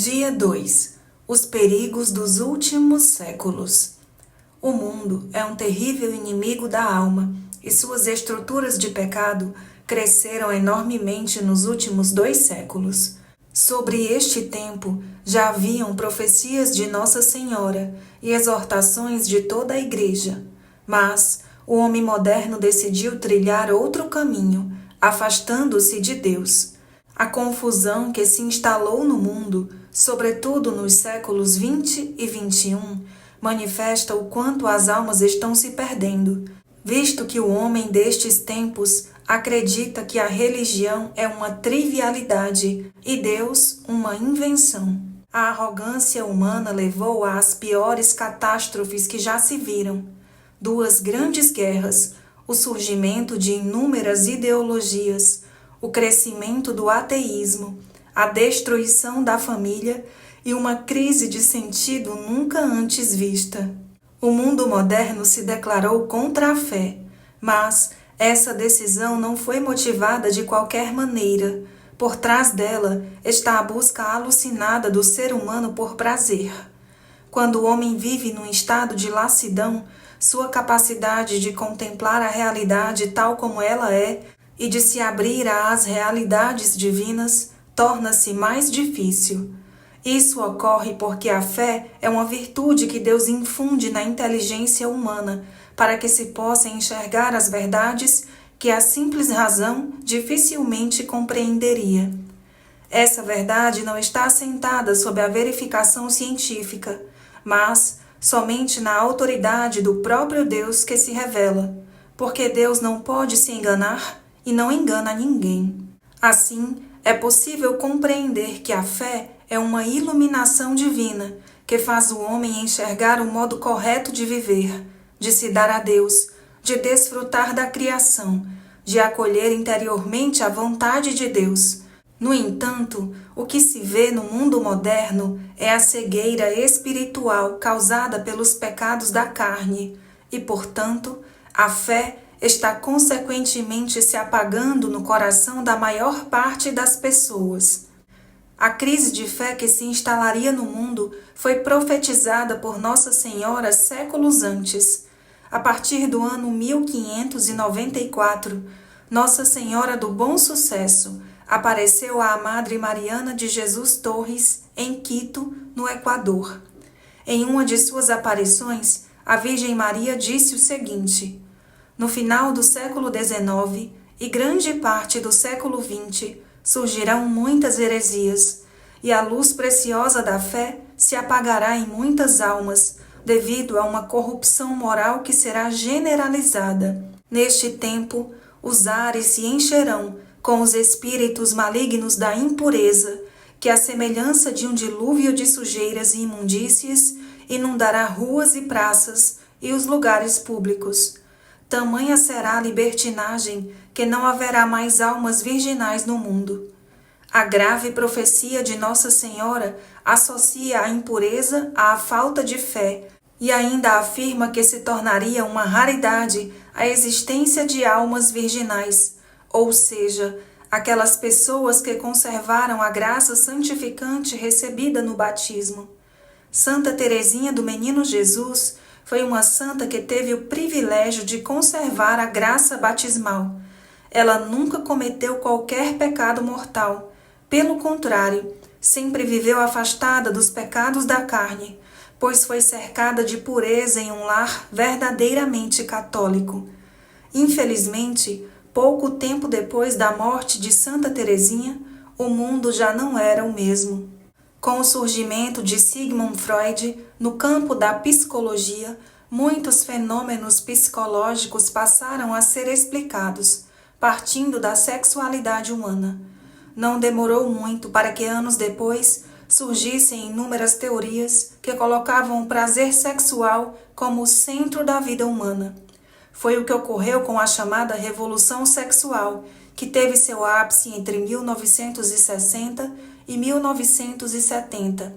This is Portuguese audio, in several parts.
Dia 2. Os perigos dos últimos séculos. O mundo é um terrível inimigo da alma e suas estruturas de pecado cresceram enormemente nos últimos 2 séculos. Sobre este tempo já haviam profecias de Nossa Senhora e exortações de toda a Igreja, mas o homem moderno decidiu trilhar outro caminho, afastando-se de Deus. A confusão que se instalou no mundo, sobretudo nos séculos 20 e 21, manifesta o quanto as almas estão se perdendo, visto que o homem destes tempos acredita que a religião é uma trivialidade e Deus uma invenção. A arrogância humana levou às piores catástrofes que já se viram: 2 grandes guerras, o surgimento de inúmeras ideologias, o crescimento do ateísmo, a destruição da família e uma crise de sentido nunca antes vista. O mundo moderno se declarou contra a fé, mas essa decisão não foi motivada de qualquer maneira. Por trás dela está a busca alucinada do ser humano por prazer. Quando o homem vive num estado de lassidão, sua capacidade de contemplar a realidade tal como ela é e de se abrir às realidades divinas torna-se mais difícil. Isso ocorre porque a fé é uma virtude que Deus infunde na inteligência humana para que se possa enxergar as verdades que a simples razão dificilmente compreenderia. Essa verdade não está assentada sob a verificação científica, mas somente na autoridade do próprio Deus que se revela, porque Deus não pode se enganar e não engana ninguém. Assim, é possível compreender que a fé é uma iluminação divina que faz o homem enxergar o modo correto de viver, de se dar a Deus, de desfrutar da criação, de acolher interiormente a vontade de Deus. No entanto, o que se vê no mundo moderno é a cegueira espiritual causada pelos pecados da carne e, portanto, a fé está consequentemente se apagando no coração da maior parte das pessoas. A crise de fé que se instalaria no mundo foi profetizada por Nossa Senhora séculos antes. A partir do ano 1594, Nossa Senhora do Bom Sucesso apareceu à Madre Mariana de Jesus Torres, em Quito, no Equador. Em uma de suas aparições, a Virgem Maria disse o seguinte: no final do século XIX e grande parte do século XX surgirão muitas heresias, e a luz preciosa da fé se apagará em muitas almas, devido a uma corrupção moral que será generalizada. Neste tempo, os ares se encherão com os espíritos malignos da impureza, que à semelhança de um dilúvio de sujeiras e imundícies, inundará ruas e praças e os lugares públicos. Tamanha será a libertinagem que não haverá mais almas virginais no mundo. A grave profecia de Nossa Senhora associa a impureza à falta de fé e ainda afirma que se tornaria uma raridade a existência de almas virginais, ou seja, aquelas pessoas que conservaram a graça santificante recebida no batismo. Santa Teresinha do Menino Jesus foi uma santa que teve o privilégio de conservar a graça batismal. Ela nunca cometeu qualquer pecado mortal. Pelo contrário, sempre viveu afastada dos pecados da carne, pois foi cercada de pureza em um lar verdadeiramente católico. Infelizmente, pouco tempo depois da morte de Santa Teresinha, o mundo já não era o mesmo. Com o surgimento de Sigmund Freud no campo da psicologia, muitos fenômenos psicológicos passaram a ser explicados, partindo da sexualidade humana. Não demorou muito para que anos depois surgissem inúmeras teorias que colocavam o prazer sexual como o centro da vida humana. Foi o que ocorreu com a chamada Revolução Sexual, que teve seu ápice entre 1960 e 1970.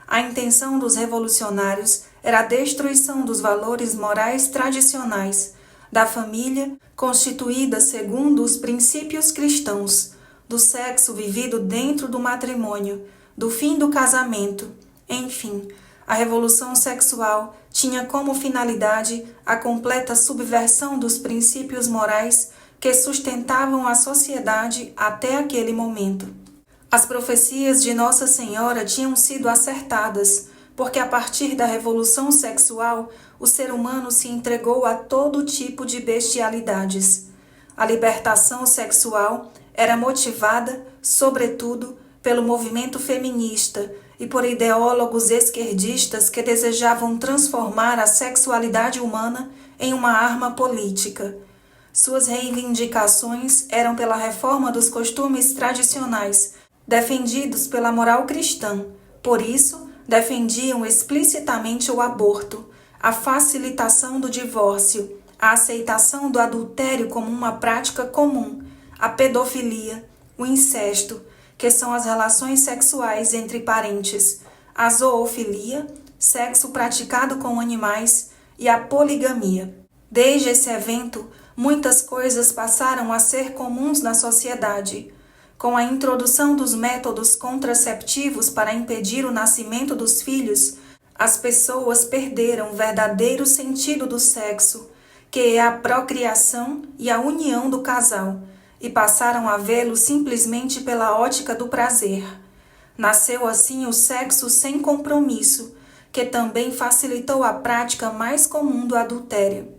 A intenção dos revolucionários era a destruição dos valores morais tradicionais, da família constituída segundo os princípios cristãos, do sexo vivido dentro do matrimônio, do fim do casamento. Enfim, a revolução sexual tinha como finalidade a completa subversão dos princípios morais que sustentavam a sociedade até aquele momento. As profecias de Nossa Senhora tinham sido acertadas, porque a partir da revolução sexual, o ser humano se entregou a todo tipo de bestialidades. A libertação sexual era motivada, sobretudo, pelo movimento feminista e por ideólogos esquerdistas que desejavam transformar a sexualidade humana em uma arma política. Suas reivindicações eram pela reforma dos costumes tradicionais, defendidos pela moral cristã. Por isso, defendiam explicitamente o aborto, a facilitação do divórcio, a aceitação do adultério como uma prática comum, a pedofilia, o incesto, que são as relações sexuais entre parentes, a zoofilia, sexo praticado com animais, e a poligamia. Desde esse evento, muitas coisas passaram a ser comuns na sociedade. Com a introdução dos métodos contraceptivos para impedir o nascimento dos filhos, as pessoas perderam o verdadeiro sentido do sexo, que é a procriação e a união do casal, e passaram a vê-lo simplesmente pela ótica do prazer. Nasceu assim o sexo sem compromisso, que também facilitou a prática mais comum do adultério.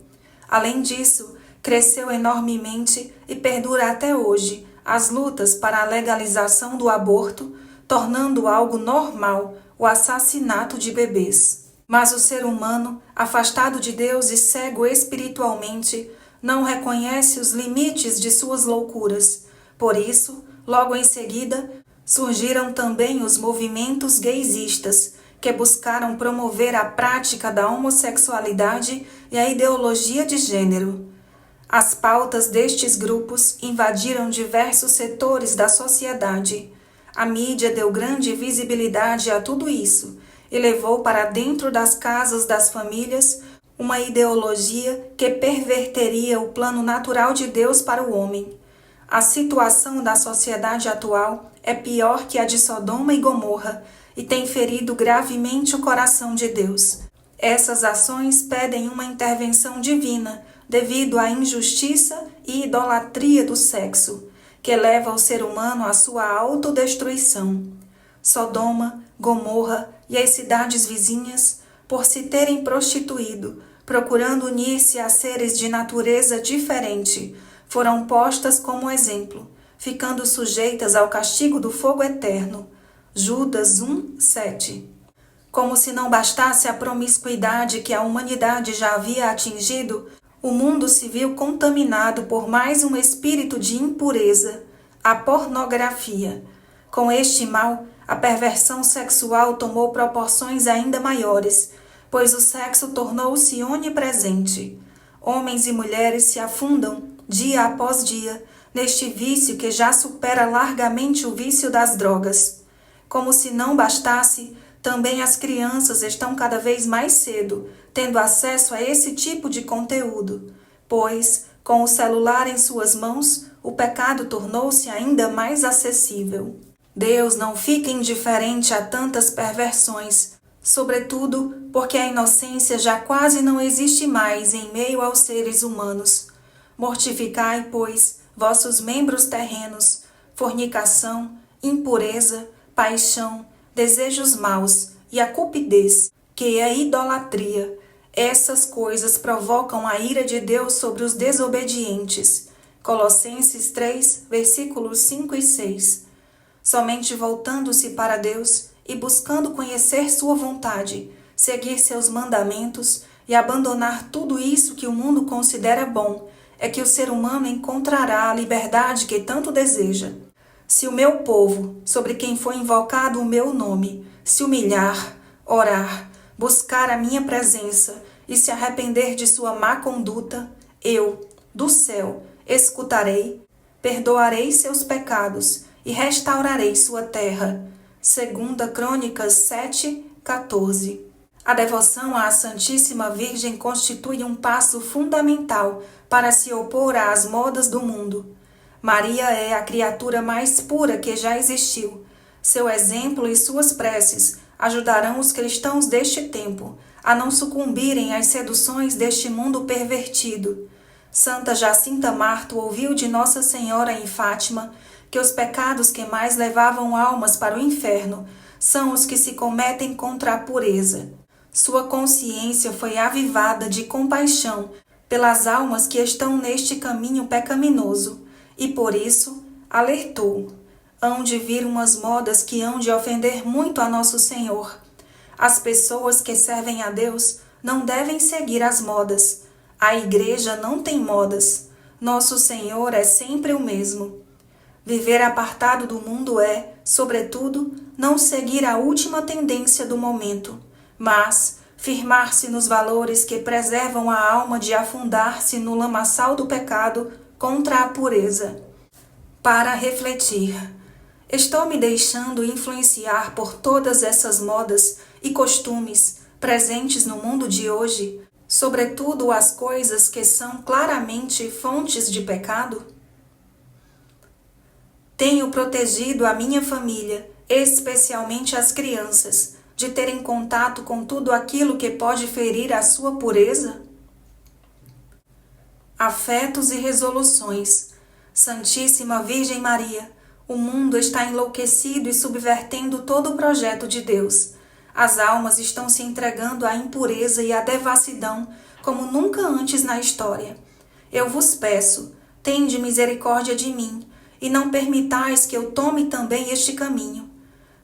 Além disso, cresceu enormemente e perdura até hoje as lutas para a legalização do aborto, tornando algo normal o assassinato de bebês. Mas o ser humano, afastado de Deus e cego espiritualmente, não reconhece os limites de suas loucuras. Por isso, logo em seguida, surgiram também os movimentos gaysistas, que buscaram promover a prática da homossexualidade e a ideologia de gênero. As pautas destes grupos invadiram diversos setores da sociedade. A mídia deu grande visibilidade a tudo isso e levou para dentro das casas das famílias uma ideologia que perverteria o plano natural de Deus para o homem. A situação da sociedade atual é pior que a de Sodoma e Gomorra e tem ferido gravemente o coração de Deus. Essas ações pedem uma intervenção divina devido à injustiça e idolatria do sexo, que leva o ser humano à sua autodestruição. Sodoma, Gomorra e as cidades vizinhas, por se terem prostituído, procurando unir-se a seres de natureza diferente, foram postas como exemplo, ficando sujeitas ao castigo do fogo eterno. Judas 1:7. Como se não bastasse a promiscuidade que a humanidade já havia atingido, o mundo se viu contaminado por mais um espírito de impureza, a pornografia. Com este mal, a perversão sexual tomou proporções ainda maiores, pois o sexo tornou-se onipresente. Homens e mulheres se afundam, dia após dia, neste vício que já supera largamente o vício das drogas. Como se não bastasse, também as crianças estão cada vez mais cedo tendo acesso a esse tipo de conteúdo, pois, com o celular em suas mãos, o pecado tornou-se ainda mais acessível. Deus não fica indiferente a tantas perversões, sobretudo porque a inocência já quase não existe mais em meio aos seres humanos. Mortificai, pois, vossos membros terrenos, fornicação, impureza, paixão, desejos maus e a cupidez, que é a idolatria. Essas coisas provocam a ira de Deus sobre os desobedientes. Colossenses 3, versículos 5 e 6. Somente voltando-se para Deus e buscando conhecer sua vontade, seguir seus mandamentos e abandonar tudo isso que o mundo considera bom, é que o ser humano encontrará a liberdade que tanto deseja. Se o meu povo, sobre quem foi invocado o meu nome, se humilhar, orar, buscar a minha presença e se arrepender de sua má conduta, eu, do céu, escutarei, perdoarei seus pecados e restaurarei sua terra. 2 Crônicas 7:14. A devoção à Santíssima Virgem constitui um passo fundamental para se opor às modas do mundo. Maria é a criatura mais pura que já existiu. Seu exemplo e suas preces ajudarão os cristãos deste tempo a não sucumbirem às seduções deste mundo pervertido. Santa Jacinta Marto ouviu de Nossa Senhora em Fátima que os pecados que mais levavam almas para o inferno são os que se cometem contra a pureza. Sua consciência foi avivada de compaixão pelas almas que estão neste caminho pecaminoso e, por isso, alertou: hão de vir umas modas que hão de ofender muito a Nosso Senhor. As pessoas que servem a Deus não devem seguir as modas. A Igreja não tem modas. Nosso Senhor é sempre o mesmo. Viver apartado do mundo é, sobretudo, não seguir a última tendência do momento, mas firmar-se nos valores que preservam a alma de afundar-se no lamaçal do pecado contra a pureza. Para refletir: estou me deixando influenciar por todas essas modas e costumes presentes no mundo de hoje, sobretudo as coisas que são claramente fontes de pecado? Tenho protegido a minha família, especialmente as crianças, de terem contato com tudo aquilo que pode ferir a sua pureza? Afetos e resoluções. Santíssima Virgem Maria, o mundo está enlouquecido e subvertendo todo o projeto de Deus. As almas estão se entregando à impureza e à devassidão como nunca antes na história. Eu vos peço, tende misericórdia de mim, e não permitais que eu tome também este caminho.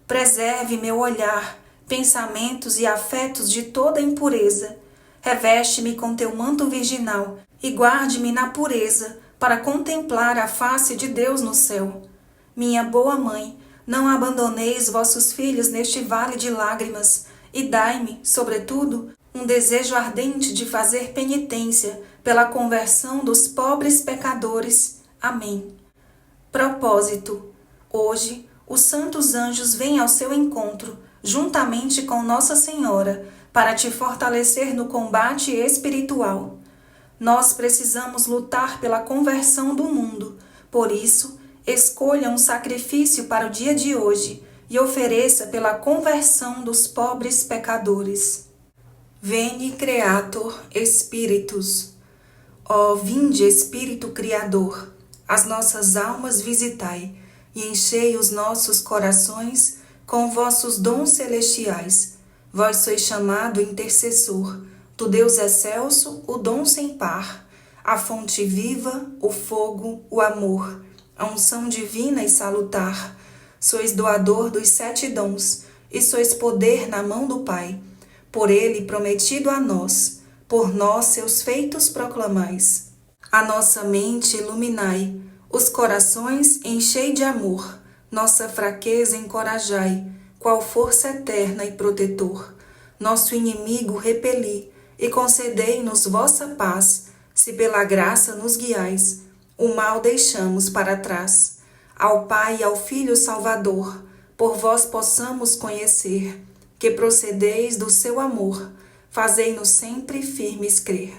Preserve meu olhar, pensamentos e afetos de toda impureza. Reveste-me com teu manto virginal e guarde-me na pureza para contemplar a face de Deus no céu. Minha boa mãe, não abandoneis vossos filhos neste vale de lágrimas e dai-me, sobretudo, um desejo ardente de fazer penitência pela conversão dos pobres pecadores. Amém. Propósito: hoje, os santos anjos vêm ao seu encontro, juntamente com Nossa Senhora, para te fortalecer no combate espiritual. Nós precisamos lutar pela conversão do mundo, por isso, escolha um sacrifício para o dia de hoje e ofereça pela conversão dos pobres pecadores. Veni Creator Spiritus. Ó vinde Espírito Criador, as nossas almas visitai e enchei os nossos corações com vossos dons celestiais. Vós sois chamado intercessor, do Deus excelso, o dom sem par, a fonte viva, o fogo, o amor, a unção divina e salutar. Sois doador dos 7 dons, e sois poder na mão do Pai. Por ele prometido a nós, por nós seus feitos proclamais. A nossa mente iluminai, os corações enchei de amor, nossa fraqueza encorajai, qual força eterna e protetor. Nosso inimigo repeli, e concedei-nos vossa paz, se pela graça nos guiais, o mal deixamos para trás. Ao Pai e ao Filho Salvador, por vós possamos conhecer, que procedeis do seu amor, fazei-nos sempre firmes crer.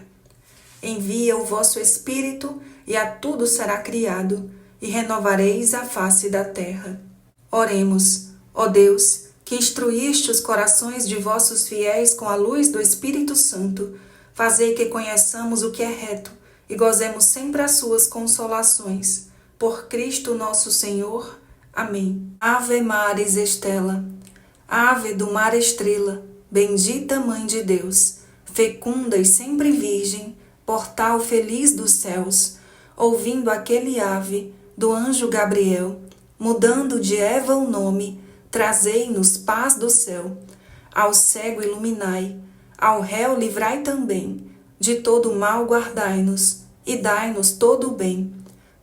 Envia o vosso Espírito, e a tudo será criado, e renovareis a face da terra. Oremos, ó Deus, que instruíste os corações de vossos fiéis com a luz do Espírito Santo, fazei que conheçamos o que é reto, e gozemos sempre as suas consolações. Por Cristo nosso Senhor. Amém. Ave Maris Estela, Ave do mar estrela, bendita Mãe de Deus, fecunda e sempre virgem, portal feliz dos céus, ouvindo aquele ave do anjo Gabriel, mudando de Eva o nome, trazei-nos paz do céu. Ao cego iluminai, ao réu livrai também, de todo mal guardai-nos, e dai-nos todo o bem.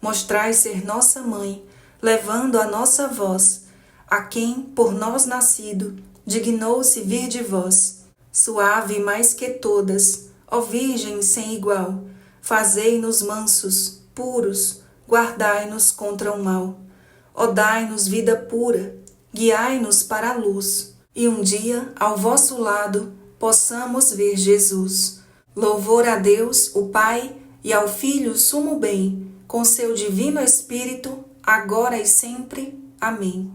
Mostrai ser nossa mãe, levando a nossa voz, a quem, por nós nascido, dignou-se vir de vós. Suave mais que todas, ó Virgem sem igual, fazei-nos mansos, puros, guardai-nos contra o mal. Ó dai-nos vida pura, guiai-nos para a luz, e um dia, ao vosso lado, possamos ver Jesus. Louvor a Deus, o Pai, e ao Filho sumo bem, com seu divino Espírito, agora e sempre. Amém.